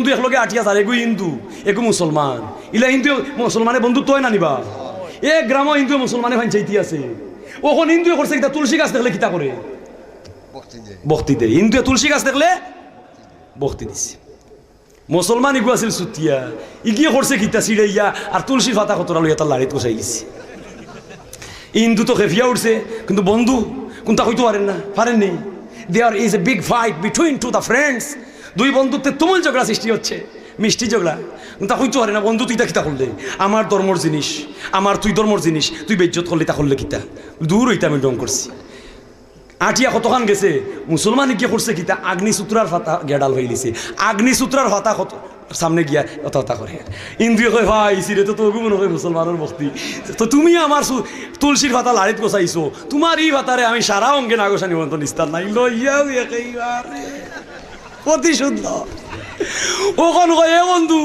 বন্ধু একলগে আটিয়া আর এগু হিন্দু এগু মুসলমান ইলা হিন্দু মুসলমানে বন্ধুত্ব হয় না নিবা এ গ্রাম হিন্দু মুসলমানে ভাঞ্চাইতি আছে ওখন হিন্দু করছে কিতা তুলসী গাছ দেখলে কিতা করে বক্তি দেয় হিন্দু তুলসী গাছ দেখলে বক্তি দিছে মুসলমান ইগু আছিল সুতিয়া ইগিয়ে করছে কিতা চিড়াইয়া আর তুলসী পাতা কতরা লইয়া তার লাড়িত কষাই গেছে হিন্দু তো খেফিয়া উঠছে কিন্তু বন্ধু কোনটা হইতে পারেননি there is a big fight between two the friends দুই বন্ধুত্বের তুমুল ঝগড়া সৃষ্টি হচ্ছে মিষ্টি ঝগড়া তা হইতে পারে না বন্ধু তুই তা কিতা করলে আমার ধর্মর জিনিস আমার তুই ধর্মর জিনিস তুই বেজ্জত করলে তা করলে কিতা দূর হইতে আমি ডং করছি আটিয়া কতখান গেছে মুসলমান গিয়ে করছে কিতা আগ্নিসূত্রার ফাতা গেডাল হয়ে গেছে আগ্নিসূত্রার ফাতা কত সামনে গিয়া অত করে ইন্দ্রিয় কয় ভাই সিরে তো তোকে মনে হয় মুসলমানের ভক্তি তো তুমি আমার তুলসীর ফাতা লাড়িত গোছাইছো তোমার এই ফাতারে আমি সারা অঙ্গে নাগোসা নিমন্ত্রণ নিস্তার নাই লইয়াও একেবারে অতি সুন্দর ওখান কয় এ বন্ধু